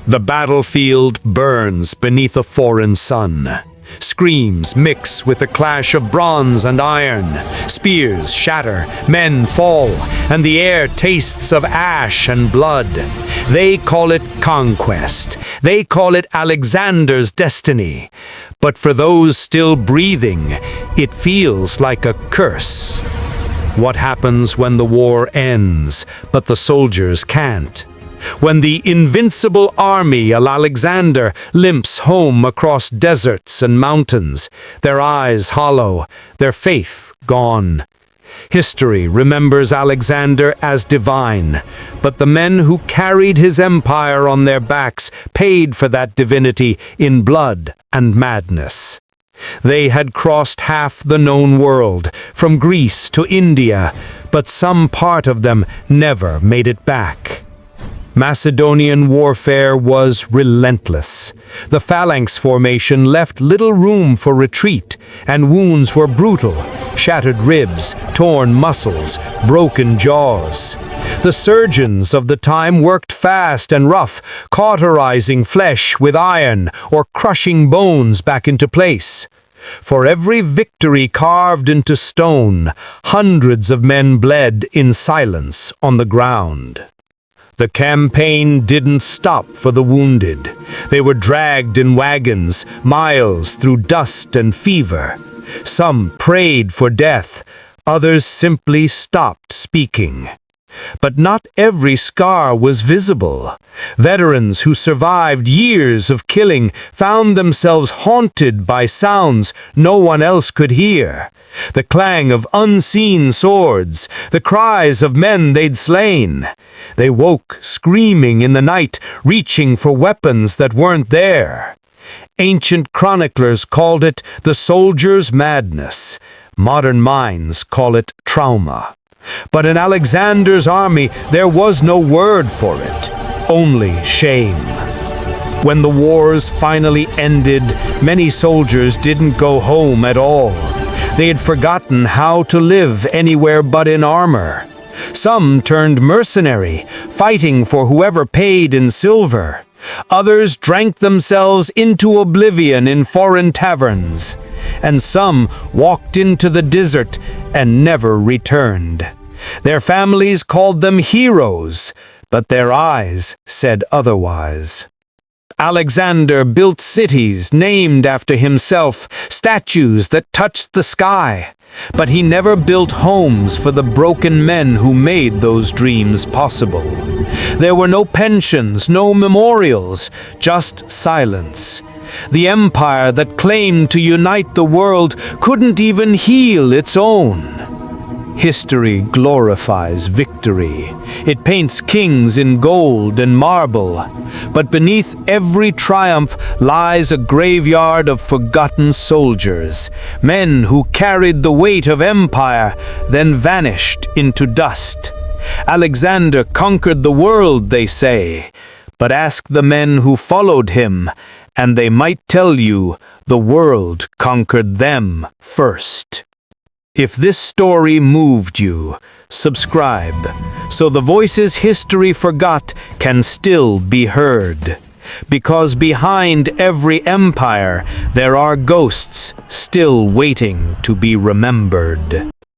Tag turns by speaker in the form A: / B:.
A: The battlefield burns beneath a foreign sun. Screams mix with the clash of bronze and iron. Spears shatter, men fall, and the air tastes of ash and blood. They call it conquest. They call it Alexander's destiny. But for those still breathing, it feels like a curse. What happens when the war ends, but the soldiers can't? When the invincible army of Alexander limps home across deserts and mountains, their eyes hollow, their faith gone. History remembers Alexander as divine, but the men who carried his empire on their backs paid for that divinity in blood and madness. They had crossed half the known world, from Greece to India, but some part of them never made it back. Macedonian warfare was relentless. The phalanx formation left little room for retreat, and wounds were brutal: shattered ribs, torn muscles, broken jaws. The surgeons of the time worked fast and rough, cauterizing flesh with iron or crushing bones back into place. For every victory carved into stone, hundreds of men bled in silence on the ground. The campaign didn't stop for the wounded. They were dragged in wagons, miles through dust and fever. Some prayed for death, others simply stopped speaking. But not every scar was visible. Veterans who survived years of killing found themselves haunted by sounds no one else could hear. The clang of unseen swords, the cries of men they'd slain. They woke screaming in the night, reaching for weapons that weren't there. Ancient chroniclers called it the soldier's madness. Modern minds call it trauma. But in Alexander's army, there was no word for it, only shame. When the wars finally ended, many soldiers didn't go home at all. They had forgotten how to live anywhere but in armor. Some turned mercenary, fighting for whoever paid in silver. Others drank themselves into oblivion in foreign taverns. And some walked into the desert and never returned. Their families called them heroes, but their eyes said otherwise. Alexander built cities named after himself, statues that touched the sky. But he never built homes for the broken men who made those dreams possible. There were no pensions, no memorials, just silence. The empire that claimed to unite the world couldn't even heal its own. History glorifies victory. It paints kings in gold and marble. But beneath every triumph lies a graveyard of forgotten soldiers, men who carried the weight of empire, then vanished into dust. Alexander conquered the world, they say, but ask the men who followed him, and they might tell you the world conquered them first. If this story moved you, subscribe, so the voices history forgot can still be heard. Because behind every empire, there are ghosts still waiting to be remembered.